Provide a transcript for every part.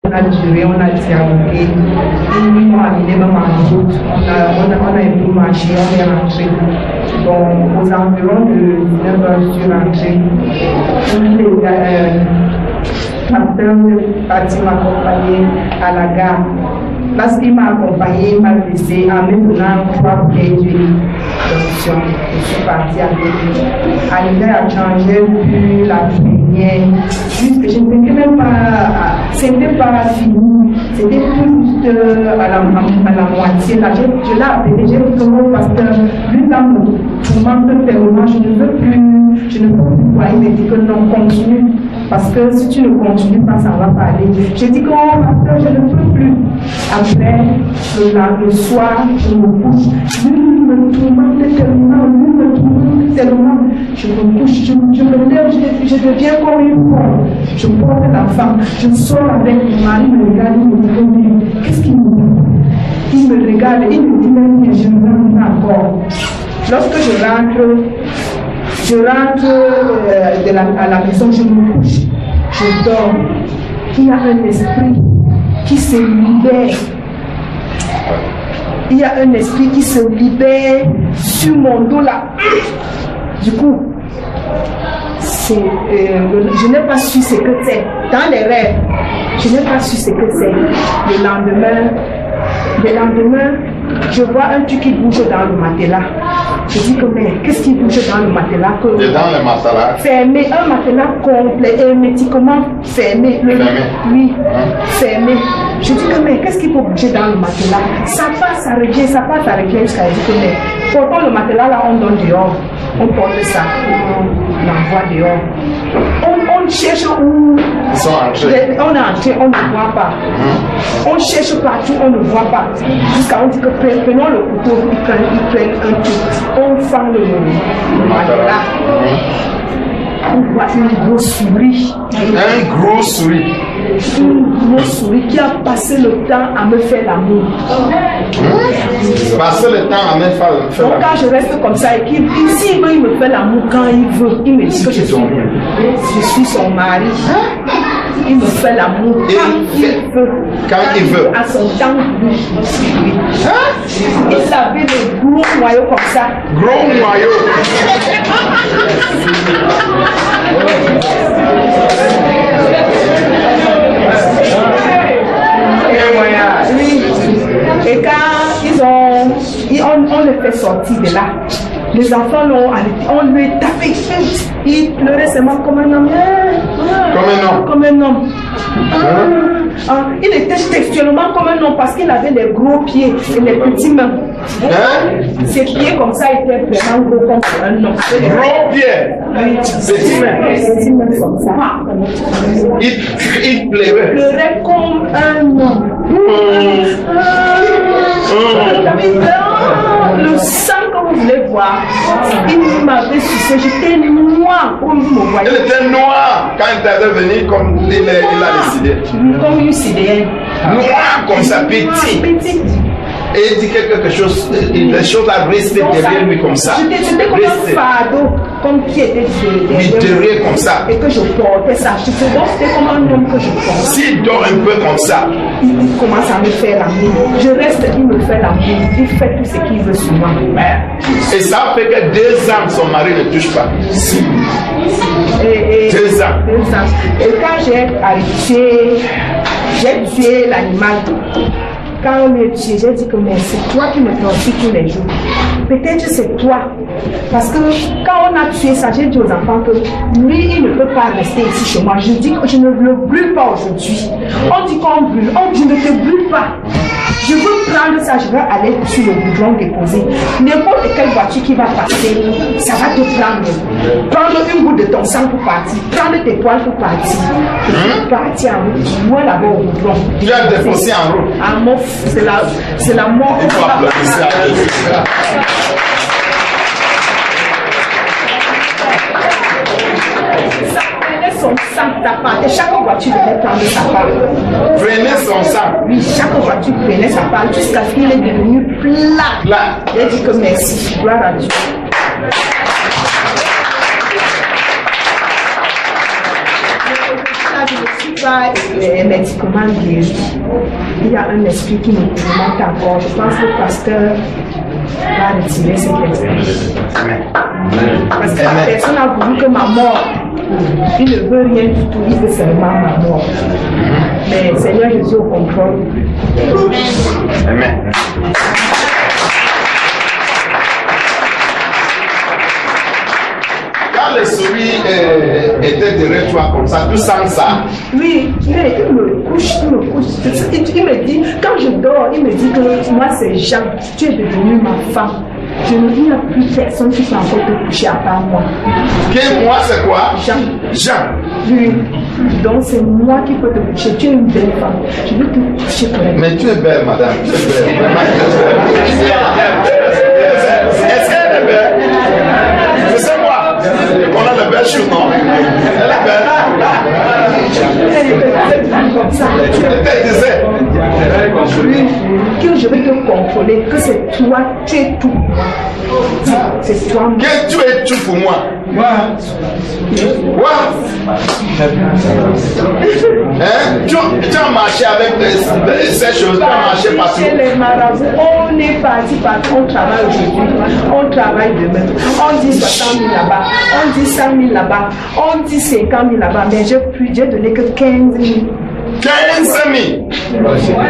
On a duré, on a dialogué, ils m'ont amené même en route, on a un peu marché, on est rentré. Donc aux environs de 19h, je suis rentré. Tous les acteurs de parti m'accompagner à la gare. Lorsqu'il m'a accompagné, il m'a laissé en me donnant 3 bouteilles d'huile d'option. Je suis partie avec lui. Arrivé à changer, vu la première, juste que je n'étais même pas, c'était pas fini, c'était tout juste à la moitié. Là, je l'ai appelé, j'ai dit au pasteur, lui dans mon tourmente tellement, je ne peux plus voir. Il me dit que non, continue. Parce que si tu ne continues pas, ça va pas aller. J'ai dit que oh, pasteur, je ne peux plus. Après, le soir, je me couche. Lui me tourmente tellement. Je me couche, je me lève, je deviens comme une pomme. Je porte l'enfant, je sors avec mon mari, il me regarde, il me dit qu'est-ce qu'il me dit? Il me regarde, il me dit même que je me rentre encore. Lorsque je rentre à la maison, je me couche, je dors. Il y a un esprit qui se libère. Il y a un esprit qui se libère sur mon dos là. Du coup, je n'ai pas su ce que c'est. Dans les rêves, je n'ai pas su ce que c'est. Le lendemain, je vois un truc qui bouge dans le matelas. Je dis que mais qu'est-ce qui bouge dans le matelas? Et dans le matelas? Fermé, un matelas complet, hermétiquement fermé. Oui, fermé. Je dis que mais qu'est-ce qui peut bouger dans le matelas? Ça passe, ça revient, jusqu'à dire que mais pourtant le matelas là on donne dehors. On porte ça, on l'envoie dehors. On cherche où ils sont entrés. On est entré, on ne voit pas. On cherche partout, on ne voit pas. Jusqu'à on dit que prenons le couteau, ils prennent un truc. On fend le matelas. On voit une grosse souris. Un gros souris. Une grosse souris qui a passé le temps à me faire l'amour. Passer le temps à me faire l'amour. Donc quand je reste comme ça et s'il veut, il me fait l'amour quand il veut. Il me dit que je suis son mari. Il me fait l'amour quand il veut. À son temps. Il avait le gros noyau comme ça. Gros noyau. Oui. Et quand on le fait sortir de là, les enfants on lui tapait, il pleurait seulement comme un homme. Comme un homme. Il était textuellement comme un homme parce qu'il avait les gros pieds et les petits mains. Ses pieds comme ça étaient vraiment gros comme un homme. Gros pieds, petits mains comme ça. Il pleurait. Pleurait comme un homme. Le sang que vous voulez voir, il m'avait sucé, j'étais noir comme vous me voyez. Il était noir quand il était venu comme il a décidé. Comme une sidéenne. Noir comme ça, petit. Et il dit quelque chose, les choses a resté derrière lui comme ça. J'étais comme un fardeau, comme qui était derrière comme ça. Et que je portais ça. C'était comme un homme que je portais. S'il dort un peu comme ça, il commence à me faire l'amour. Je reste, il me fait l'amour. Il fait tout ce qu'il veut sur moi. Et ça fait que 2 ans, son mari ne touche pas. 2 ans. Et quand j'ai tué l'animal. Quand on me tué, j'ai dit que mais c'est toi qui me tortures tous les jours. Peut-être c'est toi. Parce que quand on a tué ça, j'ai dit aux enfants que lui, il ne peut pas rester ici chez moi. Je dis que je ne le brûle pas aujourd'hui. On dit qu'on brûle. On dit ne te brûle pas. Je veux prendre ça, je vais aller sur le goudron déposer. N'importe quelle voiture qui va passer, ça va te prendre. Prendre une goutte de ton sang pour partir. Prendre tes poils pour partir. Partir en route. Moi là-bas au goudron. Tu as défoncé en route. En mort, c'est la mort. Il faut applaudir. Son sang, ta part. Et chaque voiture devait prendre sa part. Prenez son sang. Oui, chaque voiture prenait sa part jusqu'à ce qu'il est devenu plat. J'ai dit que merci. Gloire à Dieu. Je me suis pas les médicaments guéris. Il y a un esprit qui nous tourmente encore. Je pense que le pasteur va retirer cet esprit. Parce que la personne a voulu que ma mort, il ne veut rien du tout, il veut seulement ma mort. Mais Seigneur Jésus au contrôle. Amen. Quand les souris étaient derrière toi comme ça, tu sens ça? Oui, mais il me couche. Il me dit, quand je dors, il me dit que moi c'est Jean, tu es devenue ma femme. Il n'y a plus personne qui peut encore te coucher à part moi. Quel moi c'est quoi? Jean. Jean. Oui. Donc c'est moi qui peux te coucher. Tu es une belle femme. Je veux te coucher correctement. Mais tu es belle, madame. Tu es belle. Est-ce qu'elle est belle? C'est moi. On a le bel chou, non? Elle est belle. Elle disait. Que je vais te contrôler, que c'est toi, tu es tout pour moi. C'est toi. Que tu es tout pour moi. Quoi? Hein? Tu as marché avec ces choses, tu as marché partout. Les marabouts, on est parti partout, on travaille aujourd'hui, on travaille demain. On dit 60 000 là-bas, on dit 100 000 là-bas, on dit 50 000 là-bas, mais j'ai donné que 15 000. 15 000.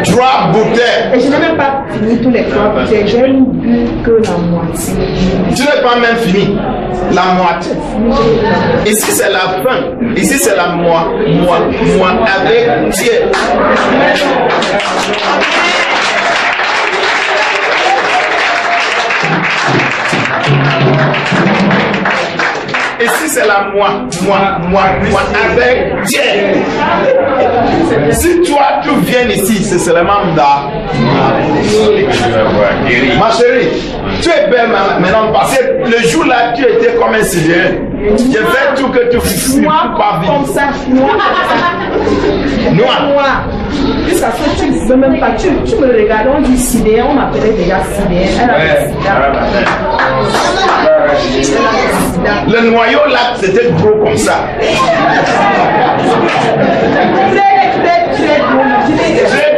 3 bouteilles. Et je n'ai même pas fini tous les 3 bouteilles. J'ai bu que la moitié. Tu n'as pas même fini la moitié. Ici c'est la fin. Ici c'est la moi avec Dieu. Ici c'est la moi avec Dieu. Si toi tu viens ici, c'est seulement ma chérie, tu es belle maintenant parce que le jour là tu étais comme un Syrien. Je fais tout que tu ne pas vivre. Comme ça, noir. Jusqu'à ce que tu ne veux même pas. Tu me regardes, on dit Sidéen, on m'appelait déjà Sidéen. Le noyau là, c'était gros comme ça.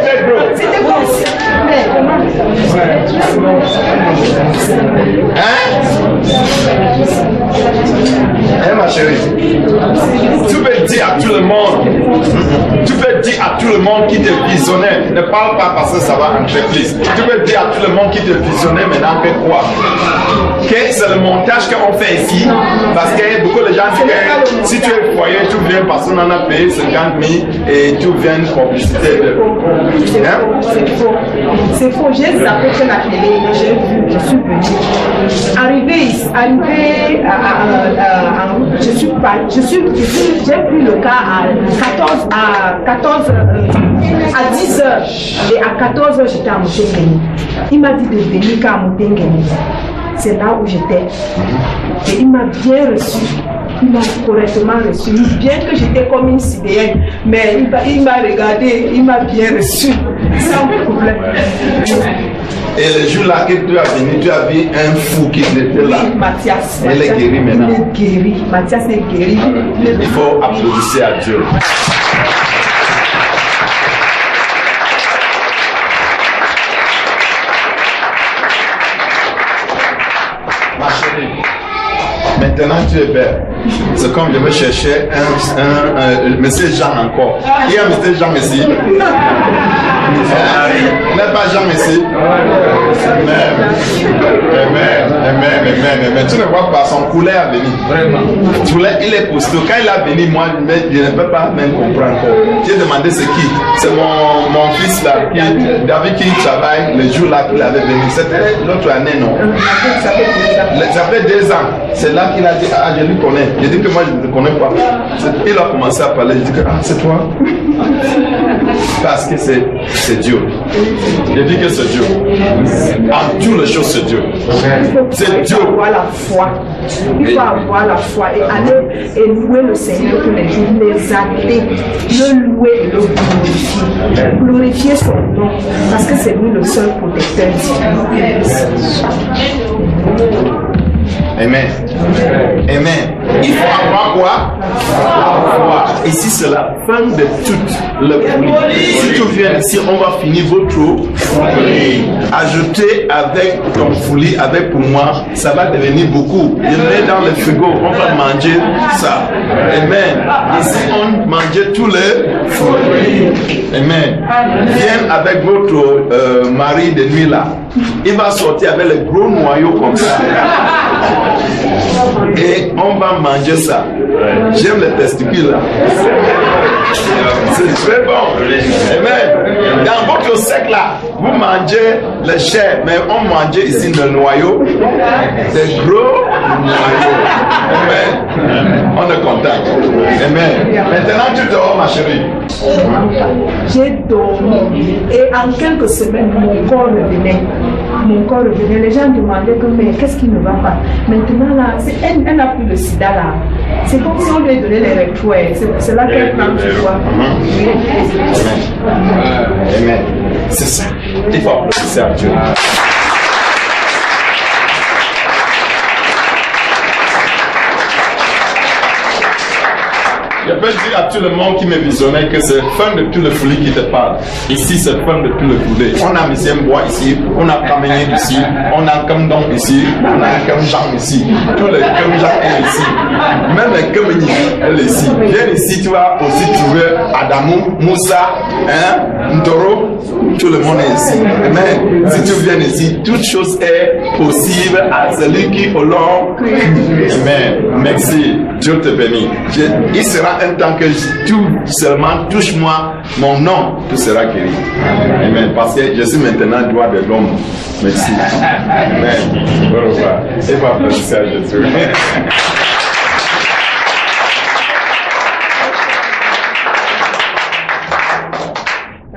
Très gros. C'était gros aussi. Hein, ma chérie? Tu peux dire à tout le monde, qui te visionnait, ne parle pas parce que ça va entrer plus. Tu peux dire à tout le monde qui te visionnait maintenant que quoi? Que c'est le montage qu'on fait ici, parce que beaucoup de gens disent que si tu es foyer, tu viens parce qu'on en a payé 50 000 et tu viens une publicité. C'est faux, j'ai zappé que la télé, j'ai vu, je suis venue. Arrivé j'ai pris le cas à 10 heures et à 14 heures j'étais à Mouténgeni. Il m'a dit de venir qu'à Mouténgeni. C'est là où j'étais. Et il m'a bien reçu. Il m'a correctement reçu. Bien que j'étais comme une Sidéenne, mais il m'a regardé, il m'a bien reçu. Sans problème. Et le jour là que tu as venu, tu as vu un fou qui était là. Oui, Mathias. Il est guéri maintenant. Il est guéri. Mathias est guéri. Il faut applaudir à Dieu. Ma chérie, maintenant tu es belle. C'est comme je vais chercher un monsieur Jean encore. Il y a un monsieur Jean ici. Il n'est pas Jean ici. Mais tu ne vois pas son couleur à venir. Vraiment. Il est costaud. Quand il a venu, moi, je ne peux pas même comprendre encore. J'ai demandé c'est qui. C'est mon fils là, David qui travaille le jour là qu'il avait venu. C'était l'autre année, non? Ça fait 2 ans. C'est là qu'il a dit, ah, je lui connais. J'ai dit que moi, je ne le connais pas. Il a commencé à parler. Je dis que, ah, c'est toi. Parce que c'est Dieu. Je dis que c'est Dieu. En toutes les choses, c'est Dieu. C'est Dieu. Il faut avoir la foi. Il faut avoir la foi et aller et louer le Seigneur tous les jours, l'exalter, le louer et le glorifier. Glorifier son nom parce que c'est lui le seul protecteur. Amen. Amen. Il faut avoir quoi? Foi. Et si c'est la fin de toute la folie, si tu viens ici, on va finir votre folie. Ajouter avec ton folie, avec pour moi, ça va devenir beaucoup. Je mets dans le frigo, on va manger ça. Amen. Ici, on mangeait tous les fruits. Amen. Viens avec votre mari de nuit là. Il va sortir avec le gros noyau comme ça. Et on va manger ça. J'aime les testicules là. C'est très bon. Amen. Dans votre sec là, vous mangez le chair, mais on mangeait ici le noyau. Des gros noyaux. Amen. On est content. Amen. Maintenant tu dors ma chérie. J'ai dormi et en quelques semaines mon corps revenait. Les gens demandaient que, mais qu'est-ce qui ne va pas? Maintenant là, elle n'a plus le sida là. C'est comme si on lui donnait les rétros. C'est là qu'elle prend du poids. Amen. C'est ça. Il faut applaudir à Dieu. Je peux dire à tout le monde qui me visionnait que c'est fin de tout le folie qui te parle. Ici, c'est fin de tout le folie. On a Monsieur Bois ici, on a Kamenye ici, on a Kamdon ici, on a Kamjan ici. Tous les Kamjan est ici. Même les Kamenye, elle est ici. Viens ici, tu vas aussi trouver Adamou, Moussa, Ndoro. Tout le monde est ici. Amen. Si tu viens ici, toute chose est possible à celui qui hollande. Amen. Merci. Dieu te bénit. Il sera un temps que tout seulement touche-moi mon nom, tout sera guéri. Amen. Parce que je suis maintenant droit de l'homme. Merci. Amen. Au revoir. Et va applaudir à Jésus.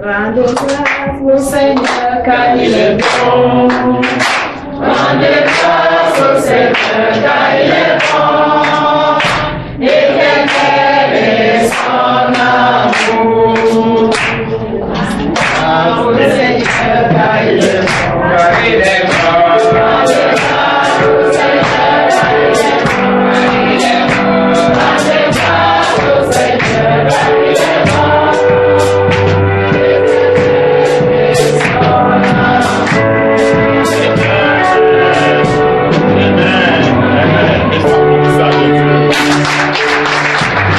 Rendez grâce au Seigneur car il est bon. Rendez grâce au Seigneur car il est bon. Éternel est son amour. Grâce au Seigneur car il est bon. Car il est bon. Rendez grâce au Seigneur car il est bon. Car il est bon. Rendez grâce au Seigneur car il est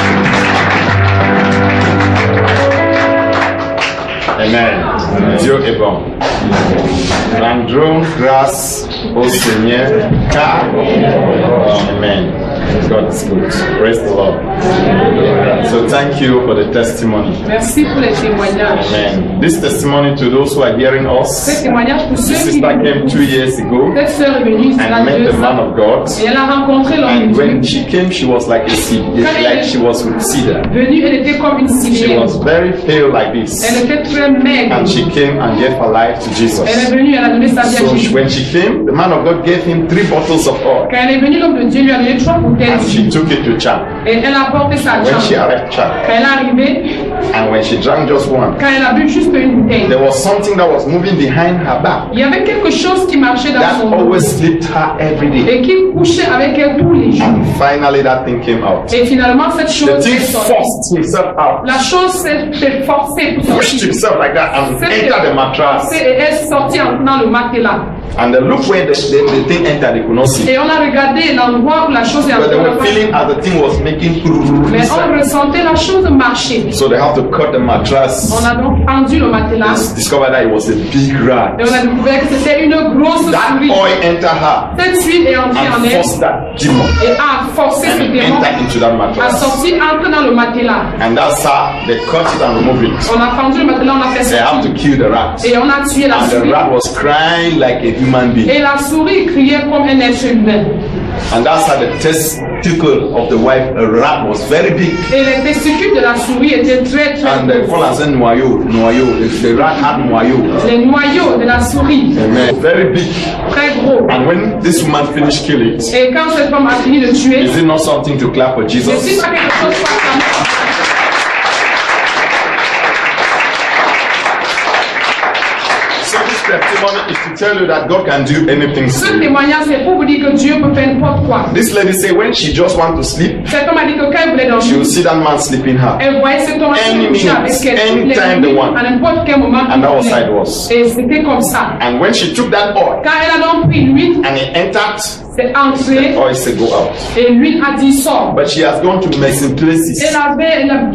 bon. Amen. Dieu est bon. Rendons grâce au Seigneur car Amen. God is good. Praise the Lord. So thank you for the testimony. Merci pour les témoignages. Amen. This testimony to those who are hearing us. Ce témoignage pour This ceux qui sister came 2 years ago cette sœur est venue ici and met the man ans of God. et elle a rencontré l'homme And de when Dieu. she came, she was like a seed, like she was with cedar. Venue, elle était comme une She civière. was very pale like this. Elle était très maigre. And she came and gave her life to Elle est Jesus. venue, elle a donné sa vie à So Jésus. when she came, the man of God gave him 3 bottles of oil. Quand elle est venue, l'homme de Dieu lui a donné 3 bouteilles And she d'huile. took it to church. Et elle a porté sa When she chambre. arrived church, Quand elle est arrivée, and when she drank just one, quand elle a bu juste une bouteille, there was something that was moving behind her back il y avait quelque chose qui marchait dans that son dos always slipped her every day. et qui couchait avec elle tous les jours. And finally, that thing came out. Et finalement, cette The chose thing est sortie. forced himself out, La chose s'est forcée pour pushed sortir. himself like that, and entered the mattress. Et elle est sortie en tenant le matelas. And they looked where the thing entered, they could not see. Et on a regardé l'endroit où la chose est But they entrée. were feeling as the thing was making. Mais on ressentait la chose marcher. So they have to cut the mattress. On a donc pendu le matelas. Discovered that it was a big rat. Et on a découvert que c'était une grosse That souris. oil entered her Cette huile est entrée en and elle forced that demon et a forcé ce and démon entered into that à mattress. sortir, entrer dans le matelas. And that's how they cut it and removed it. On a pendu le matelas, on a fait They have to sortir. kill the rat. Et on a tué la And the souris. rat was crying like a human being. Et la souris criait comme un être humain. And that's how the testicle of the wife, a rat, was very big. Et les testicules de la souris étaient très très And the gros. call as noyau. The rat had noyau. Les noyaux de la souris, Amen. Very big. très gros. And when this woman finished killing it, Et quand cette femme a fini de tuer, is it not something to clap for et si Jesus? pas quelque chose passe à moi, So testimony is to tell you that God can do anything. Ce through you. témoignage, c'est pour vous dire que Dieu peut faire n'importe quoi. This lady say when she just want to sleep, Cet homme a dit que quand il voulait she dormir, will see that man sleeping her. elle voyait cet homme Any coucher avec minute, elle toutes les anytime they nuits, want. à n'importe quel moment. And that was qu'il how it voulait. was. Et c'était comme ça. And when she took that oil Quand elle a donc pris l'huile, and he entered, c'est entré oil said go out. et l'huile a dit sort. But she has gone to many places, Elle a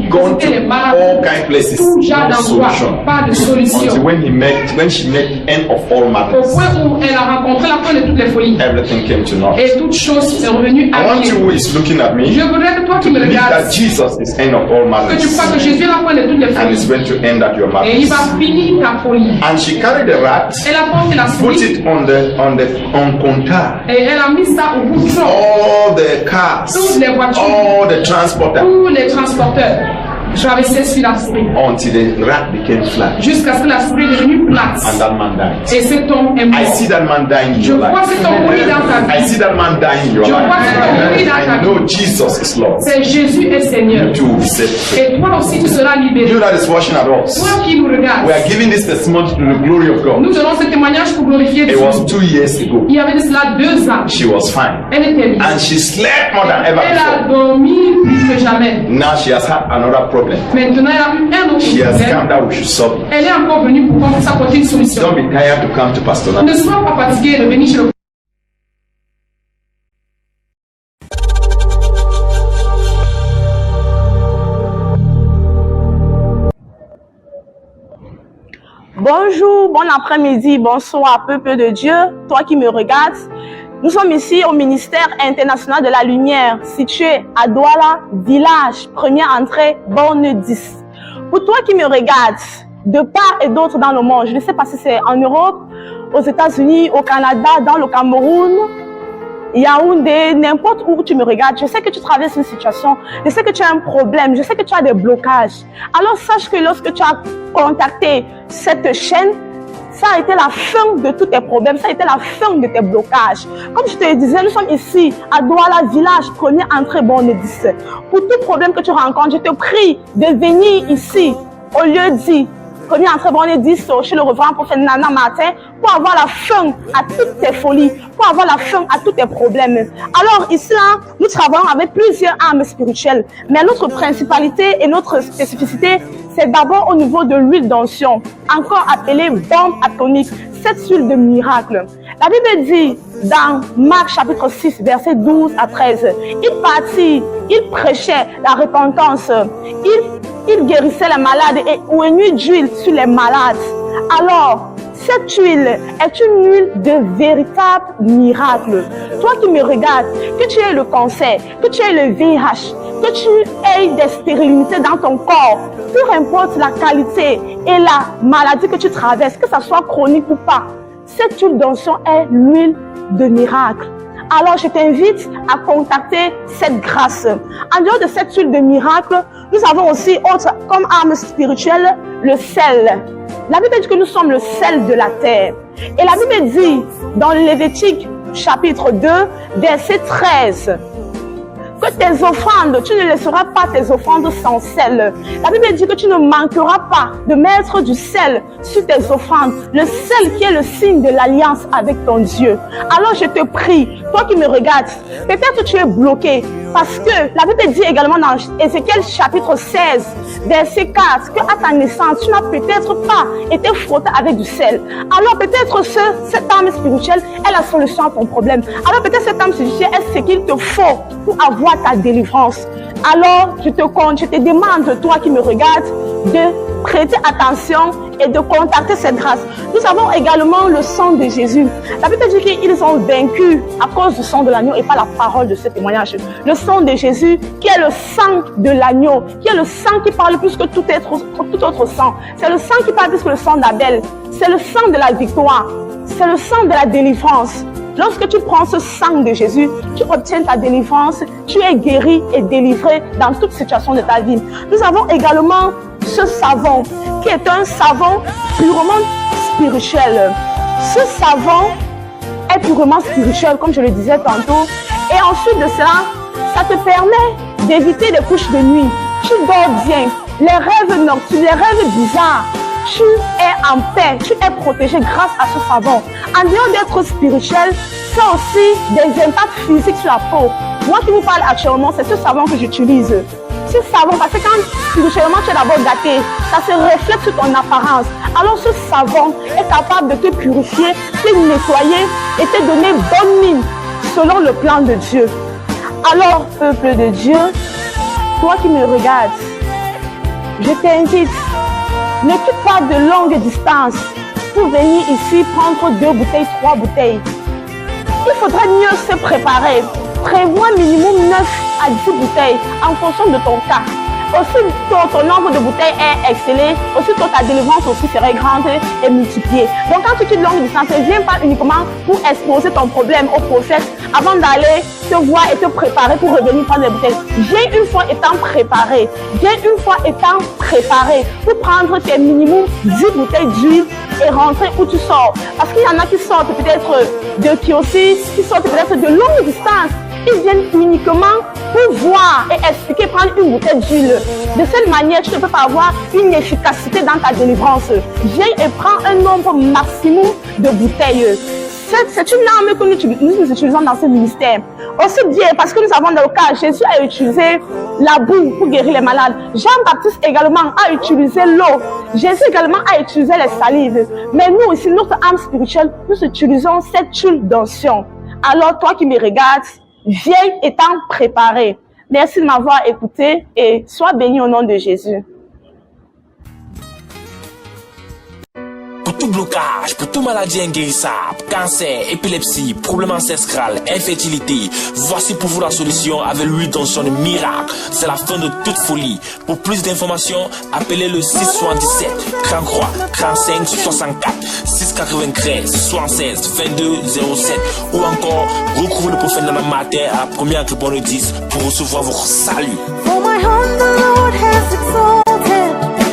gone visité les to malades, all kind of places, tout genre no d'endroits, solution. pas de Until solution. when she met the end of all Au matters, point où elle a rencontré la fin de toutes les folies. everything came to naught. Et toute chose est revenue I à want pied. you who is looking at me Je voudrais que toi qui to me believe regardes, that Jesus is end of all que tu matters crois que Jésus est la fin de toutes les and is folies. going to end at your Et il matters. va finir ta folie. And she carried the rat, Elle a porté la put souris it on compteur. et elle a mis ça au bouchon. All the cars, Toutes les voitures. all the transporters, Tous les transporteurs. J'avais cessé la souris. until the rat became flat Jusqu'à ce que la souris est devenue plate. and that man died. Et cet homme est I mort. see that man dying in Je your vois life. cet homme mourir dans ta I vie. see that man dying in your Je life. vois cet homme mourir dans ta I vie. know Jesus is Lord. C'est Jésus est Seigneur. You too will be set free. Et toi aussi tu seras libéré. You that is watching at us, Toi qui nous regardes. we are giving this testimony to the glory of God. Nous donnons ce témoignage pour glorifier It Dieu. was 2 years ago. Il y avait de cela 2 ans. She was fine. Elle était libre. And she slept more than ever Elle a before. dormi plus que jamais. Now she has had another problem. Maintenant, elle a eu un autre She has come problème. that we should solve it. Elle est encore venue pour qu'on puisse apporter une solution. Don't be tired to come to Pastor Nana. Ne sois pas fatigué de venir chez le Bonjour, bon après-midi, bonsoir, peuple de Dieu, toi qui me regardes. Nous sommes ici au ministère international de la lumière, situé à Douala, village, première entrée, borne 10. Pour toi qui me regardes, de part et d'autre dans le monde, je ne sais pas si c'est en Europe, aux États-Unis, au Canada, dans le Cameroun, Yaoundé, n'importe où tu me regardes, je sais que tu traverses une situation, je sais que tu as un problème, je sais que tu as des blocages. Alors sache que lorsque tu as contacté cette chaîne, ça a été la fin de tous tes problèmes, ça a été la fin de tes blocages. Comme je te le disais, nous sommes ici à Douala, village, première entrée, borne 10. Pour tout problème que tu rencontres, je te prie de venir ici, au lieu dit, première entrée, borne 10, chez le reverend prophète Nana Martin, pour avoir la fin à toutes tes folies, pour avoir la fin à tous tes problèmes. Alors ici, là, nous travaillons avec plusieurs armes spirituelles, mais notre principalité et notre spécificité, c'est d'abord au niveau de l'huile d'onction, encore appelée bombe atonique, cette huile de miracle. La Bible dit dans Marc chapitre 6, versets 12 à 13, il partit, il prêchait la repentance, il guérissait les malades et oignait d'huile sur les malades. Alors, cette huile est une huile de véritable miracle. Toi qui me regardes, que tu aies le cancer, que tu aies le VIH, que tu aies des stérilités dans ton corps, peu importe la qualité et la maladie que tu traverses, que ça soit chronique ou pas, cette huile d'onction est l'huile de miracle. Alors je t'invite à contacter cette grâce. En dehors de cette huile de miracle, nous avons aussi autre comme arme spirituelle, le sel. La Bible dit que nous sommes le sel de la terre. Et la Bible dit dans Lévitique chapitre 2, verset 13, que tes offrandes, tu ne laisseras pas tes offrandes sans sel. La Bible dit que tu ne manqueras pas de mettre du sel sur tes offrandes. Le sel qui est le signe de l'alliance avec ton Dieu. Alors je te prie, toi qui me regardes, peut-être tu es bloqué parce que la Bible dit également dans Ézéchiel chapitre 16, verset 4, que à ta naissance, tu n'as peut-être pas été frotté avec du sel. Alors peut-être cette âme spirituelle est la solution à ton problème. Alors peut-être cette âme spirituelle est ce qu'il te faut pour avoir ta délivrance. Alors je te demande, toi qui me regardes, de prêter attention et de contacter cette grâce. Nous avons également le sang de Jésus. La Bible dit qu'ils ont vaincu à cause du sang de l'agneau et pas la parole de ce témoignage. Le sang de Jésus qui est le sang de l'agneau, qui est le sang qui parle plus que tout autre sang. C'est le sang qui parle plus que le sang d'Abel. C'est le sang de la victoire. C'est le sang de la délivrance. Lorsque tu prends ce sang de Jésus, tu obtiens ta délivrance, tu es guéri et délivré dans toute situation de ta vie. Nous avons également ce savon qui est un savon purement spirituel. Ce savon est purement spirituel, comme je le disais tantôt. Et ensuite de cela, ça te permet d'éviter les couches de nuit. Tu dors bien, les rêves nocturnes, les rêves bizarres. Tu es en paix, tu es protégé grâce à ce savon. En dehors d'être spirituel, c'est aussi des impacts physiques sur la peau. Moi qui vous parle actuellement, c'est ce savon que j'utilise. Ce savon, parce que quand spirituellement tu es d'abord gâté, ça se reflète sur ton apparence. Alors ce savon est capable de te purifier, te nettoyer et te donner bonne mine selon le plan de Dieu. Alors, peuple de Dieu, toi qui me regardes, je t'invite, ne quitte pas de longue distance pour venir ici prendre 2 bouteilles, 3 bouteilles. Il faudrait mieux se préparer. Prévois minimum 9 à 10 bouteilles en fonction de ton cas. Aussi, ton nombre de bouteilles est excellé. Aussi, ta délivrance aussi serait grande et multipliée. Donc, quand tu quittes longue distance, ne viens pas uniquement pour exposer ton problème au prophète avant d'aller te voir et te préparer pour revenir prendre des bouteilles. Viens une fois étant préparé. Viens une fois étant préparé pour prendre tes minimum 10 bouteilles d'huile et rentrer où tu sors. Parce qu'il y en a qui sortent peut-être de Kiosi, qui sortent peut-être de longue distance. Ils viennent uniquement pour voir et expliquer, prendre une bouteille d'huile. De cette manière, tu ne peux pas avoir une efficacité dans ta délivrance. Viens et prends un nombre maximum de bouteilles. C'est une arme que nous utilisons dans ce ministère. Aussi bien, parce que nous avons dans le cas, Jésus a utilisé la boue pour guérir les malades. Jean-Baptiste également a utilisé l'eau. Jésus également a utilisé les salives. Mais nous ici, notre âme spirituelle, nous utilisons cette huile d'onction. Alors toi qui me regardes, viens étant préparé. Merci de m'avoir écouté et sois béni au nom de Jésus. Pour tout blocage, pour toute maladie inguérissable, cancer, épilepsie, problème ancestral, infertilité, voici pour vous la solution avec l'huile d'onction de miracle. C'est la fin de toute folie. Pour plus d'informations, appelez le 677 33 35 64 693 76 22 07 ou encore recouvrez le prophète dans la matin à la première clé 10 pour recevoir votre salut.